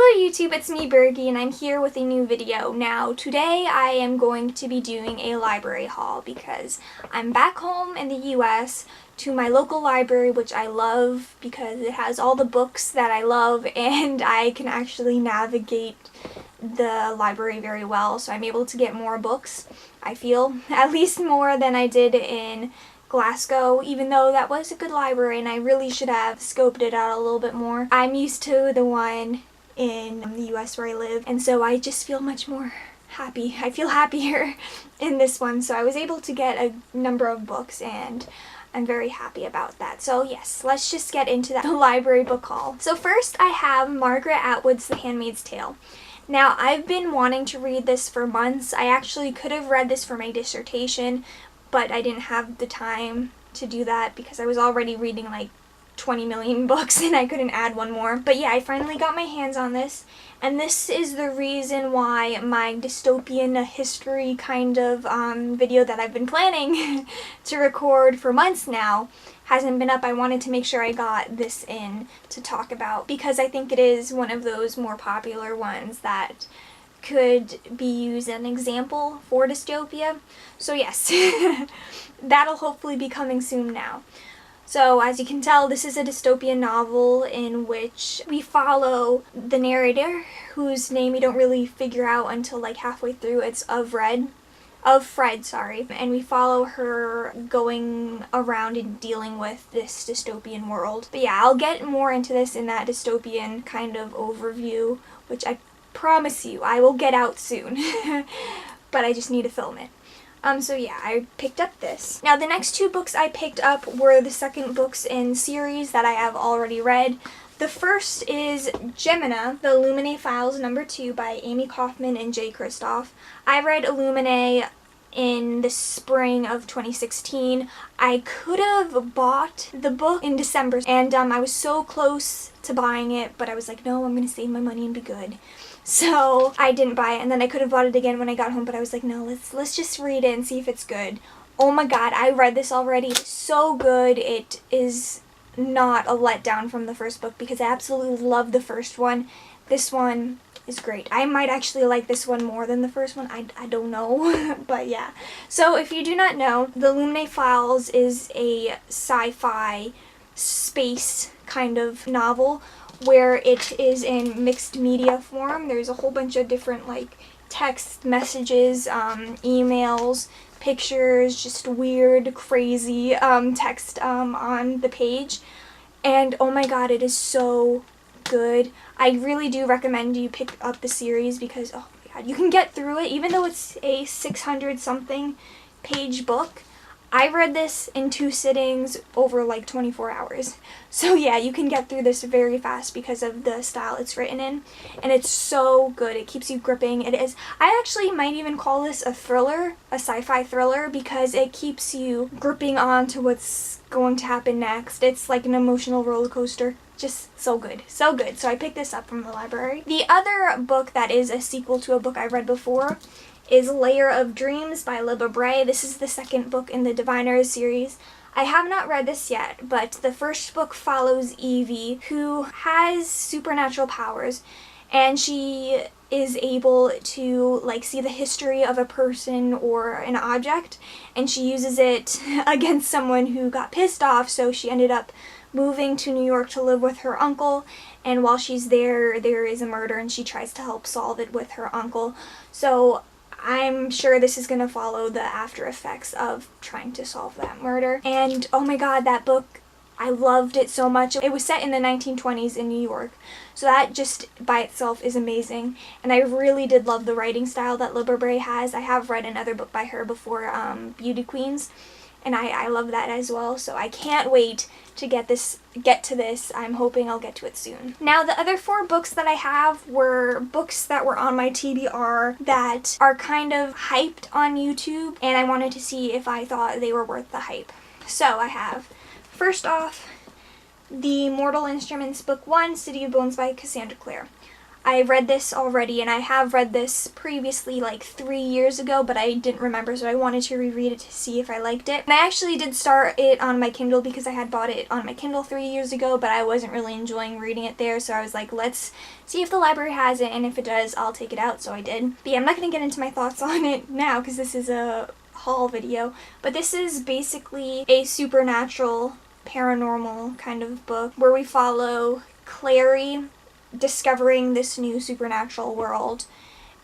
Hello YouTube, it's me Bergie and I'm here with a new video. Now today I am going to be doing a library haul because I'm back home in the US to my local library, which I love because it has all the books that I love and I can actually navigate the library very well, so I'm able to get more books, I feel, at least more than I did in Glasgow, even though that was a good library and I really should have scoped it out a little bit more. I'm used to the one in the US where I live, and so I just feel much more happy. I feel happier in this one, so I was able to get a number of books and I'm very happy about that. So yes, let's just get into that library book haul. So first I have Margaret Atwood's The Handmaid's Tale. Now I've been wanting to read this for months. I actually could have read this for my dissertation, but I didn't have the time to do that because I was already reading like 20 million books and I couldn't add one more. But yeah, I finally got my hands on this, and this is the reason why my dystopian history kind of video that I've been planning to record for months now hasn't been up. I wanted to make sure I got this in to talk about because I think it is one of those more popular ones that could be used as an example for dystopia. So yes, that'll hopefully be coming soon now. So as you can tell, this is a dystopian novel in which we follow the narrator, whose name you don't really figure out until like halfway through. It's of Fred, sorry. And we follow her going around and dealing with this dystopian world. But yeah, I'll get more into this in that dystopian kind of overview, which I promise you I will get out soon. But I just need to film it. So yeah, I picked up this. Now the next two books I picked up were the second books in series that I have already read. The first is Gemina, The Illuminae Files #2 by Amy Kaufman and Jay Kristoff. I read Illuminae in the spring of 2016. I could have bought the book in December and I was so close to buying it, but I was like, no, I'm gonna save my money and be good. So I didn't buy it, and then I could have bought it again when I got home, but I was like, no, let's just read it and see if it's good. Oh my god, I read this already. It's so good. It is not a letdown from the first book because I absolutely love the first one. This one is great. I might actually like this one more than the first one. I don't know, but yeah. So if you do not know, The Illuminae Files is a sci-fi space kind of novel where it is in mixed media form. There's a whole bunch of different like text messages, emails, pictures, just weird, crazy text on the page. And oh my god, it is so good. I really do recommend you pick up the series because oh my god, you can get through it even though it's a 600 something page book. I read this in 2 sittings over like 24 hours. So yeah, you can get through this very fast because of the style it's written in. And it's so good. It keeps you gripping. It is. I actually might even call this a thriller, a sci-fi thriller, because it keeps you gripping on to what's going to happen next. It's like an emotional roller coaster. Just so good. So good. So I picked this up from the library. The other book that is a sequel to a book I read before is Layer of Dreams by Libba Bray. This is the second book in the Diviners series. I have not read this yet, but the first book follows Evie, who has supernatural powers, and she is able to like see the history of a person or an object, and she uses it against someone who got pissed off, so she ended up moving to New York to live with her uncle, and while she's there, there is a murder and she tries to help solve it with her uncle. So I'm sure this is going to follow the after effects of trying to solve that murder. And oh my god, that book, I loved it so much. It was set in the 1920s in New York, so that just by itself is amazing. And I really did love the writing style that Libba Bray has. I have read another book by her before, Beauty Queens, and I love that as well. So I can't wait to get to this. I'm hoping I'll get to it soon. Now the other 4 books that I have were books that were on my TBR that are kind of hyped on YouTube, and I wanted to see if I thought they were worth the hype. So I have, first off, The Mortal Instruments Book 1, City of Bones by Cassandra Clare. I read this already, and I have read this previously like 3 years ago, but I didn't remember, so I wanted to reread it to see if I liked it. And I actually did start it on my Kindle because I had bought it on my Kindle 3 years ago, but I wasn't really enjoying reading it there, so I was like, let's see if the library has it, and if it does, I'll take it out, so I did. But yeah, I'm not going to get into my thoughts on it now because this is a haul video, but this is basically a supernatural, paranormal kind of book where we follow Clary discovering this new supernatural world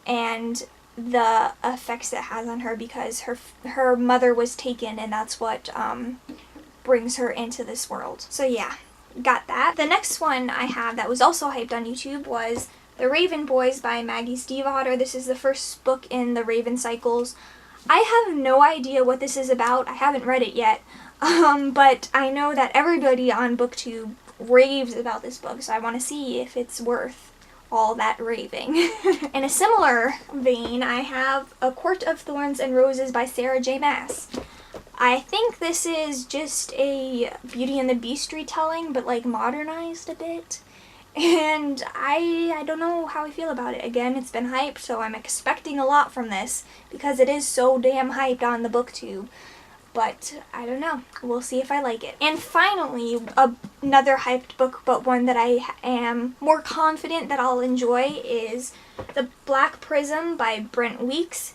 and the effects it has on her because her mother was taken, and that's what brings her into this world. So yeah, got that. The next one I have that was also hyped on YouTube was The Raven Boys by Maggie Stiefvater. This is the first book in the Raven cycles. I have no idea what this is about. I haven't read it yet, but I know that everybody on BookTube raves about this book, so I want to see if it's worth all that raving. In a similar vein, I have A Court of Thorns and Roses by Sarah J. Maas. I think this is just a Beauty and the Beast retelling, but like modernized a bit. And I don't know how I feel about it. Again, it's been hyped, so I'm expecting a lot from this because it is so damn hyped on the BookTube. But I don't know. We'll see if I like it. And finally, another hyped book, but one that I am more confident that I'll enjoy, is The Black Prism by Brent Weeks.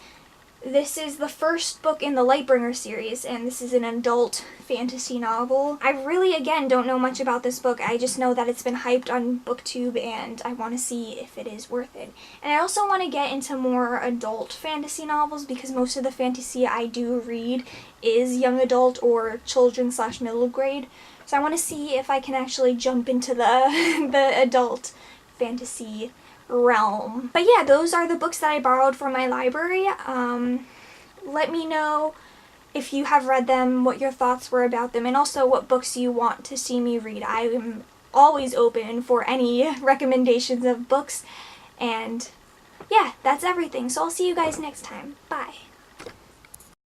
This is the first book in the Lightbringer series, and this is an adult fantasy novel. I really, again, don't know much about this book. I just know that it's been hyped on BookTube, and I want to see if it is worth it. And I also want to get into more adult fantasy novels because most of the fantasy I do read is young adult or children/middle grade. So I want to see if I can actually jump into the adult fantasy realm. But yeah, those are the books that I borrowed from my library. Let me know if you have read them, what your thoughts were about them, and also what books you want to see me read. I am always open for any recommendations of books, and yeah, that's everything. So I'll see you guys next time. Bye.